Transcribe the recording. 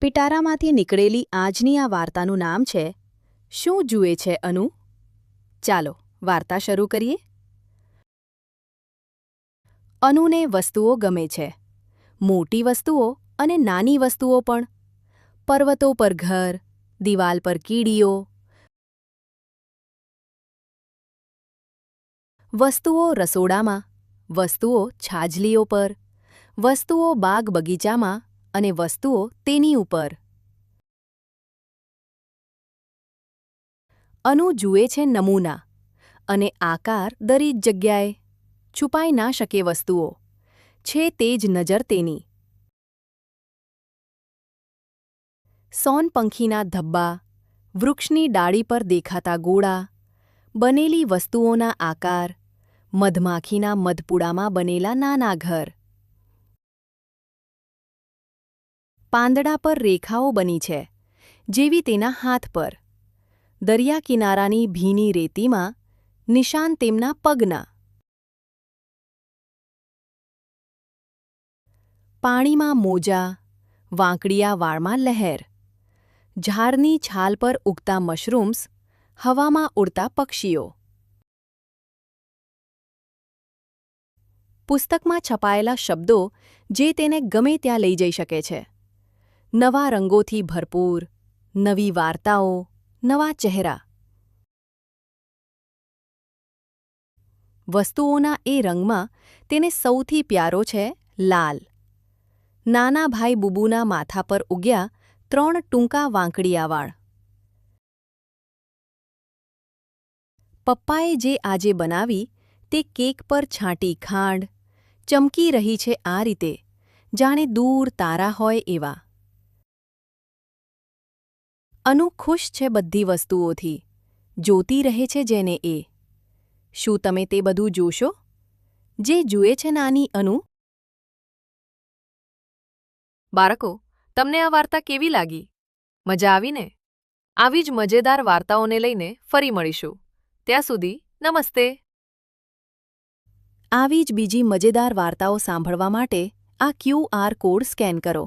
પિટારામાંથી નીકળેલી આજની આ વાર્તાનું નામ છે શું જુએ છે અનુ? ચાલો વાર્તા શરૂ કરીએ. અનુને વસ્તુઓ ગમે છે. મોટી વસ્તુઓ અને નાની વસ્તુઓ પણ. પર્વતો પર ઘર, દિવાલ પર કીડીઓ. વસ્તુઓ રસોડામાં, વસ્તુઓ છાજલીઓ પર, વસ્તુઓ બાગ બગીચામાં અને વસ્તુઓ તેની ઉપર. અનુ જુએ છે નમૂના અને આકાર દરેક જગ્યાએ. છુપાઈ ના શકે વસ્તુઓ, છે તે જ નજર તેની. સોનપંખીના ધબ્બા, વૃક્ષની ડાળી પર દેખાતા ગોળા, બનેલી વસ્તુઓના આકાર, મધમાખીના મધપૂડામાં બનેલા નાના ઘર. પાંદડા પર રેખાઓ બની છે, જેવી તેના હાથ પર. દરિયા કિનારાની ભીની રેતીમાં નિશાન તેમના પગના. પાણીમાં મોજા, વાંકડિયા વાળમાં લહેર. ઝાડની છાલ પર ઉગતા મશરૂમ્સ, હવામાં ઉડતા પક્ષીઓ. પુસ્તકમાં છપાયેલા શબ્દો જે તેને ગમે ત્યાં લઈ જઈ શકે છે. નવા રંગોથી ભરપૂર, નવી વાર્તાઓ, નવા ચહેરા. વસ્તુઓના એ રંગમાં તેને સૌથી પ્યારો છે લાલ. નાના ભાઈ બુબુના માથા પર ઉગ્યા 3 ટૂંકા વાંકડિયા વાળ. પપ્પાએ જે આજે બનાવી તે કેક પર છાંટી ખાંડ, ચમકી રહી છે આ રીતે, જાણે દૂર તારા હોય એવા. અનુ ખુશ છે બધી વસ્તુઓથી, જોતી રહે છે જેને એ. શું તમે તે બધું જોશો? જે જુએ છે નાની અનુ? બાળકો, તમને આ વાર્તા કેવી લાગી? મજા આવીને? આવી જ મજેદાર વાર્તાઓને લઈને ફરી મળીશું. ત્યાં સુધી નમસ્તે. આવી જ બીજી મજેદાર વાર્તાઓ સાંભળવા માટે આ QR કોડ સ્કેન કરો.